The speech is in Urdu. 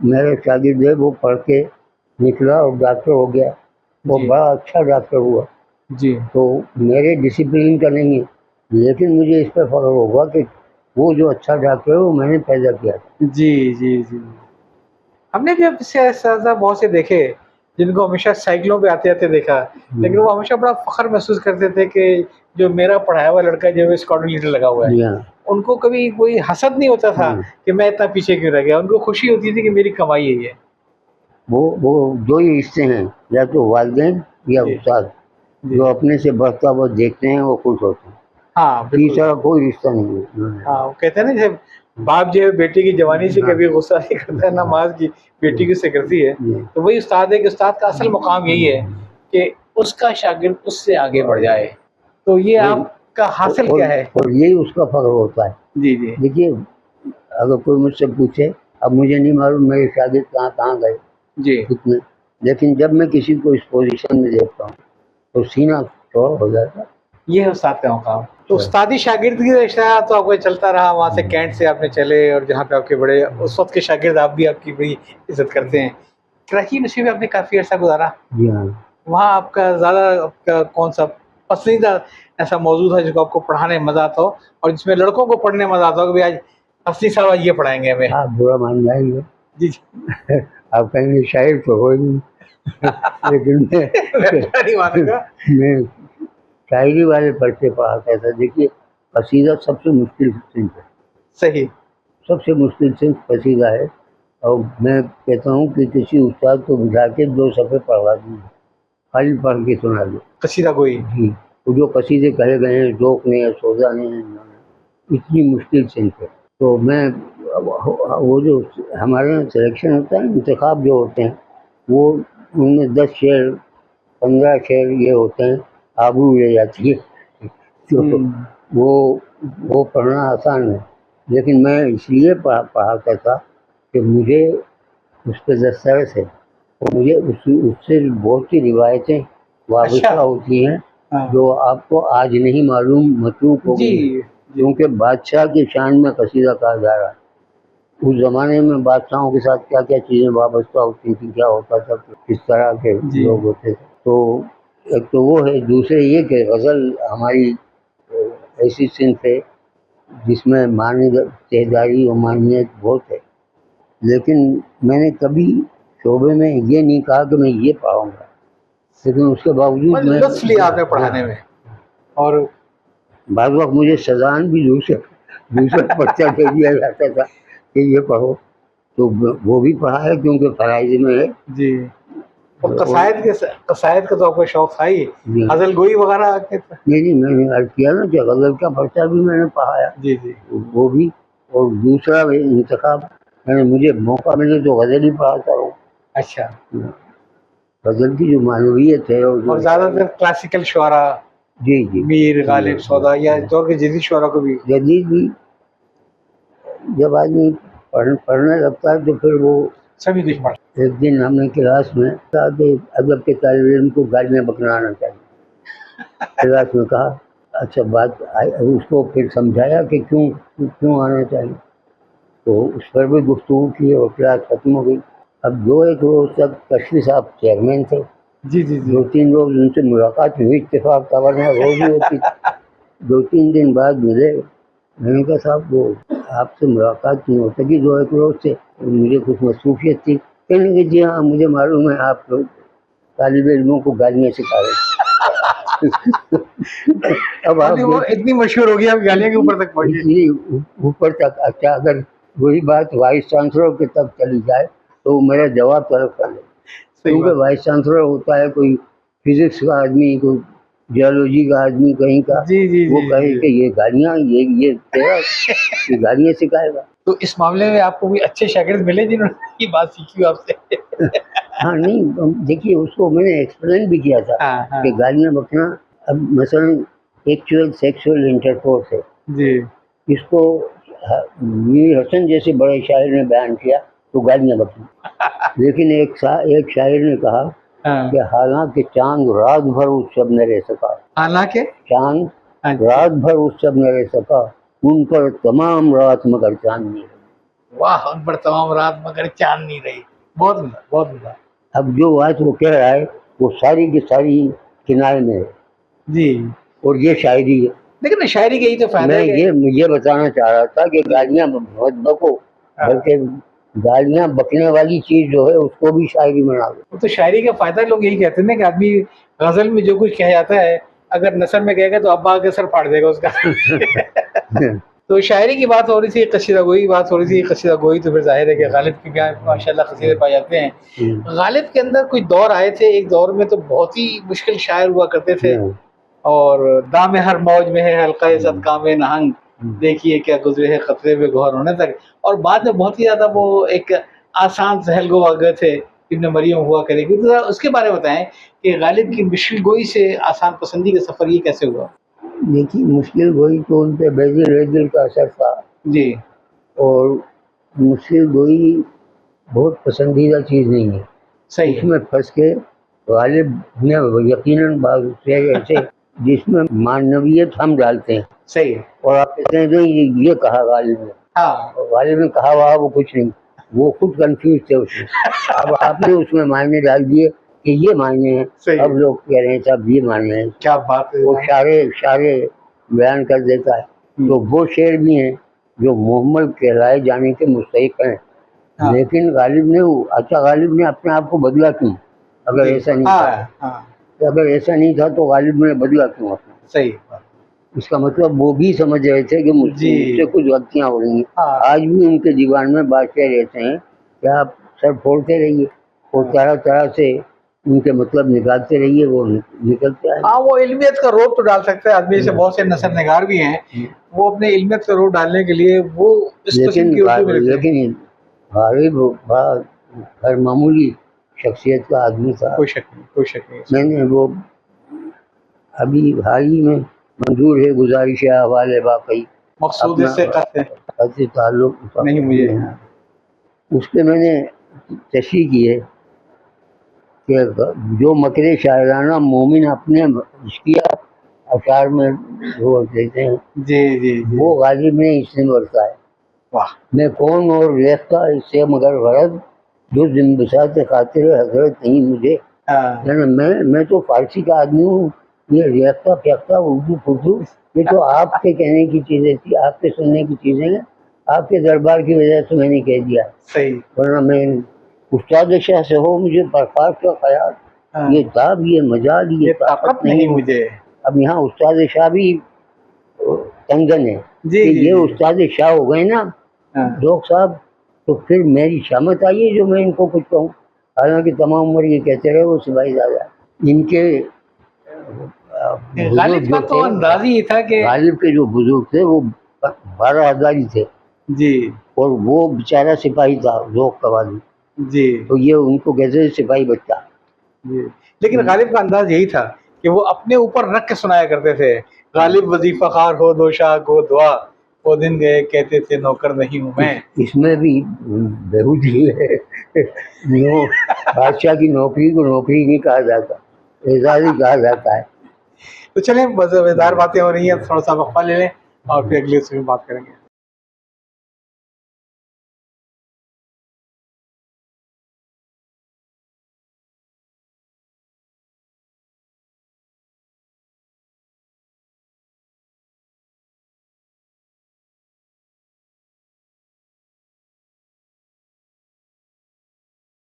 میرا شاگرد ہے وہ پڑھ کے نکلا اور ڈاکٹر ہو گیا، وہ جی بڑا اچھا ڈاکٹر ہوا. جی تو میرے ڈسپلن کا نہیں ہے، لیکن مجھے اس پہ فخر ہوگا کہ وہ جو اچھا ڈاکٹر ہے وہ میں نے پیدا کیا تھا. جی جی جی ہم نے بھی اب اس سے اساتذہ بہت سے دیکھے جن کو ہمیشہ سائیکلوں پہ آتے آتے دیکھا، لیکن وہ ہمیشہ بڑا فخر محسوس کرتے تھے کہ جو میرا پڑھایا ہوا لڑکا جو اسکواڈرن لیڈر لگا ہوا ہے، جی ہاں. ان کو کبھی کوئی حسد نہیں ہوتا تھا کہ میں اتنا پیچھے کیوں رہ گیا. ان کو خوشی ہوتی تھی کہ میری کمائی ہے یہ. وہ دو ہی رشتے ہیں، یا تو والدین یا جی استاد، جی جو اپنے سے بڑھتا ہوا دیکھتے ہیں وہ خوش ہوتے ہیں. ہاں بالکل. تیسرا کوئی رشتہ نہیں ہے. ہاں وہ کہتے ہیں نا جب باپ جو ہے بیٹی کی جوانی سے کبھی غصہ نہیں کرتا ہے، نہ ماں کی بیٹی کی سے کرتی ہے، تو وہی استاد ہے کہ استاد کا اصل مقام یہی ہے کہ اس کا شاگرد اس سے آگے بڑھ جائے. تو یہ آپ کا حاصل کیا ہے؟ اور یہی اس کا فخر ہوتا ہے. جی جی دیکھیے، اگر کوئی مجھ سے پوچھے، اب مجھے نہیں معلوم میرے شاگرد کہاں کہاں گئے جی کتنے، لیکن جب میں کسی کو اس پوزیشن میں دیکھتا ہوں تو سینہ چوڑا ہو جاتا ہے. یہ ہے استاد کا مقام. تو استادی شاگردگی کا رشتہ تو آپ کو چلتا رہا، وہاں سے کینٹ سے آپ نے چلے اور جہاں پہ آپ کے بڑے اس وقت کے شاگرد آپ بھی آپ کی بڑی عزت کرتے ہیں. کراچی یونیورسٹی میں آپ نے کافی عرصہ گزارا. جی ہاں. وہاں آپ کا زیادہ آپ کا کون سا پسندیدہ ایسا موضوع تھا جس کو آپ کو پڑھانے میں مزہ آتا ہو اور جس میں لڑکوں کو پڑھنے میں مزہ آتا ہو کہ آج اصلی صاحب آج یہ پڑھائیں گے ہمیں؟ آپ برا مان جائیں گے، جی جی آپ کہیں گے شاعر تو ہو نہیں، لیکن نہیں مانوں گا. میں شاعری والے پرچے پڑھاتا تھا. دیکھیے، قصیدہ سب سے مشکل صنف ہے، صحیح. سب سے مشکل صنف قصیدہ ہے. اور میں کہتا ہوں کہ کسی استاد کو بٹھا کے 2 صفحے پڑھوا دیجیے، خالی پڑھ کے سنا دو. قصیدہ گوئی. جی، وہ جو قصیدے کہے گئے ہیں، ذوق نے یا سودا نے، اتنی مشکل صنف ہے. تو میں وہ جو ہمارے یہاں سلیکشن ہوتا ہے، انتخاب جو ہوتے ہیں، وہ ان میں 10 شعر 15 شعر یہ ہوتے ہیں، آبرو لے جاتی ہے. تو وہ پڑھنا آسان ہے، لیکن میں اس لیے پڑھاتا تھا کہ مجھے اس پہ دسترس ہے، اور مجھے اس سے بہت سی روایتیں وابستہ ہوتی ہیں جو آپ کو آج نہیں معلوم، متروک ہو گئی ہیں. کیونکہ بادشاہ کی شان میں قصیدہ کہا جا رہا ہے. اس زمانے میں بادشاہوں کے ساتھ کیا کیا چیزیں وابستہ ہوتی تھیں، کیا ہوتا تھا، کس طرح کے لوگ ہوتے تھے. تو ایک تو وہ ہے، دوسرے یہ کہ غزل ہماری ایسی صنف ہے جس میں معنی تہذاری و معنیت بہت ہے. لیکن میں نے کبھی شعبے میں یہ نہیں کہا کہ میں یہ پڑھاؤں گا، لیکن اس کے باوجود میں لطف لیا آپ نے پڑھانے میں. اور بعض وقت مجھے سزان بھی دوسرا پرچہ دے دیا جاتا تھا کہ یہ پڑھو، تو وہ بھی پڑھا ہے کیونکہ فرائض میں ہے. جی. اور قصائد کا تو آپ کو شوق تھا ہی، غزل گوئی وغیرہ. نہیں، میں نے عرض کیا نا کہ غزل کا پرچہ بھی میں نے پڑھایا. جی جی وہ بھی. اور دوسرا انتخاب مجھے موقع ملے تو غزل ہی پڑھاتا ہوں. اچھا. غزل کی جو معنویت ہے اور زیادہ تر کلاسیکل شعرا، جی جی، میر غالب سودا یا دور کے جدید شعرا کو بھی. جدید بھی جب آدمی پڑھنے لگتا ہے تو پھر وہ سبھی کچھ پڑھتا. ایک دن ہم نے کلاس میں کہا کہ ادب کے طالب علم کو گالیاں بکنا آنا چاہیے. کلاس میں کہا، اچھا بات اس کو پھر سمجھایا کہ کیوں آنا چاہیے. تو اس پر بھی گفتگو کی اور کلاس ختم ہو گئی. اب 2-1 روز تک کشتی صاحب چیئرمین تھے. جی جی جی 2-3 روز ان سے ملاقات ہوئی، اتفاق کا ورنہ روز ہی ہوتی. 2-3 دن بعد ملے. میں نے کہا صاحب وہ آپ سے ملاقات نہیں ہو سکی 2-1 روز سے، مجھے کچھ مصروفیت تھی. کہنے کہ جی ہاں مجھے معلوم ہے آپ لوگ طالب علموں کو گالیاں سکھا رہے. اب آپ اتنی مشہور ہو گئی آپ گالیاں کے اوپر تک پہنچی. اوپر تک. اچھا، اگر وہی بات وائس چانسلر کے تک چلی جائے تو میرا جواب طلب کر لے، کیونکہ وائس چانسلر ہوتا ہے کوئی فزکس کا آدمی، کوئی جیولوجی کا آدمی کہیں کا، وہ کہے کہ یہ گالیاں یہ گالیاں سکھائے گا. تو اس معاملے میں آپ کو کوئی اچھے شاگرد ملے جنہوں نے یہ بات سیکھی آپ سے؟ ہاں نہیں، دیکھیے اس کو میں نے ایکسپلین بھی کیا تھا کہ گالیاں بکنا، اب مثلا ایکچوئل سیکسول انٹرکورس ہے، جی اس کو میر حسن جیسے بڑے شاعر نے بیان کیا تو گالیاں بکنا. لیکن ایک شاعر نے کہا کہ حالانکہ چاند رات بھر اس شب نہ رہ سکا، حالانکہ چاند رات بھر اس شب نہ رہ سکا، ان پر تمام رات مگر چاند نہیں. واہ ان پر تمام رات مگر چاند نہیں رہی. بہت مزہ بہت مزہ. اب جو بات وہ کہہ رہا ہے وہ ساری کی ساری کنارے میں ہے جی اور یہ شاعری ہے. لیکن شاعری کا یہی تو فائدہ میں ہے کہ یہ بتانا چاہ رہا تھا کہ گالیاں بہت بکو، بلکہ گالیاں بکنے والی چیز جو ہے اس کو بھی شاعری بنا دو. وہ تو شاعری کا فائدہ لوگ یہی کہتے ہیں نا کہ آدمی غزل میں جو کچھ کہہ جاتا ہے اگر نثر میں کہے گا تو ابا کے سر پھاڑ دے گا اس کا. تو شاعری کی بات ہو رہی تھی، قصیدہ گوئی کی بات ہو رہی تھی. قصیدہ گوئی تو پھر ظاہر ہے کہ غالب کی بھی ماشاء اللہ قصیدے پائے جاتے ہیں. غالب کے اندر کچھ دور آئے تھے، ایک دور میں تو بہت ہی مشکل شاعر ہوا کرتے تھے. اور دام ہر موج میں ہے حلقہ صدقہ میں نہنگ، دیکھیے کیا گزرے ہے خطرے میں گوہر ہونے تک. اور بعد میں بہت ہی زیادہ وہ ایک آسان سہل گو گئے تھے ابن مریم ہوا کرے گی. تو اس کے بارے میں بتائیں کہ غالب کی مشکل گوئی سے آسان پسندی کا سفر یہ کیسے ہوا؟ دیکھیے مشکل گوئی تو ان پہ بیزل ریزل کا اثر تھا جی. اور مشکل گوئی بہت پسندیدہ چیز نہیں ہے. صحیح اس میں پھنس کے غالب نے یقیناً بعض شعر ایسے جس میں معنویت ہم ڈالتے ہیں. صحیح. اور آپ کہتے ہیں کہ یہ کہا غالب نے. ہاں غالب نے کہا ہوا وہ کچھ نہیں، وہ خود کنفیوز تھے اس میں. اب آپ نے اس میں معنی ڈال دیے کہ یہ معنی ہیں. صحیح. اب لوگ کہہ رہے ہیں صاحب یہ معنی ہیں. کیا بات ہے. وہ اشارے بیان کر دیتا ہے. تو وہ شعر بھی ہیں جو محمل کہلائے جانے کے مستحق ہیں. لیکن غالب نے اچھا غالب نے اپنے آپ کو بدلا کیوں؟ اگر ایسا نہیں تھا، اگر ایسا نہیں تھا تو غالب نے بدلا کیوں اپنا؟ صحیح. اس کا مطلب وہ بھی سمجھ رہے تھے کہ مجھ سے کچھ غلطیاں ہو رہی ہیں. آج بھی ان کے دیوان میں بادشاہ رہتے ہیں کہ آپ سر پھوڑتے رہیے اور طرح طرح سے ان کے مطلب نکالتے رہیے، وہ نکلتے ہیں. ہاں وہ علمیت کا روپ تو ڈال سکتے ہیں آدمی سے. بہت سے نثر نگار بھی ہیں وہ اپنے علمیت کا روپ ڈالنے کے لیے وہ اس قسم کی اردو میں لکھتے ہیں. لیکن غالب بڑا غیر معمولی شخصیت کا آدمی تھا. کوئی شک نہیں کوئی شک نہیں. میں نے وہ ابھی حال ہی میں منظور ہے گزارش حوالے باقی مقصود سے قطعی تعلق نہیں مجھے. اس پہ میں نے تشریح کی ہے کہ جو مکر شاعرانہ مومن اپنے عشقیہ اشعار میں وہ دیتے ہیں جی جی وہ غالب نے اس نے برتا ہے. واہ. میں کون اور ریختہ اس سے مگر غرض جو بساط خاطر حضرت نہیں مجھے. میں تو فارسی کا آدمی ہوں. یہ ریختہ فیختہ اردو فردو یہ تو آپ کے کہنے کی چیزیں تھی، آپ کے سننے کی چیزیں ہیں. آپ کے دربار کی وجہ سے میں نے کہہ دیا. صحیح. ورنہ میں استاد شاہ سے ہو مجھے برخاست کا خیال، یہ تاب یہ مجال یہ طاقت نہیں مجھے. اب یہاں استاد شاہ بھی تنگن ہے کہ یہ استاد شاہ ہو گئے نا ذوق صاحب، تو پھر میری شامت آئیے جو میں ان کو کچھ کہوں. حالانکہ تمام عمر یہ کہتے رہے وہ سپاہی زادہ. ان کے غالب کا تو انداز ہی تھا کہ غالب کے جو بزرگ تھے وہ 12 ہزاری تھے جی اور وہ بیچارہ سپاہی تھا ذوق کا والی جی. تو یہ ان کو کہتے تھے سپاہی بچہ. جی لیکن غالب کا انداز یہی تھا کہ وہ اپنے اوپر رکھ کے سنایا کرتے تھے. غالب وظیفہ خار ہو دو شاہ کو دعا، وہ دن گئے کہتے تھے نوکر نہیں ہوں میں. اس میں بھی بہودی ہے. بادشاہ کی نوکری کو نوکری نہیں کہا جاتا، اعزاز ہی کہا جاتا ہے. تو چلیں مزیدار باتیں ہو رہی ہیں، تھوڑا سا وقفہ لے لیں اور پھر اگلی اس میں بات کریں گے.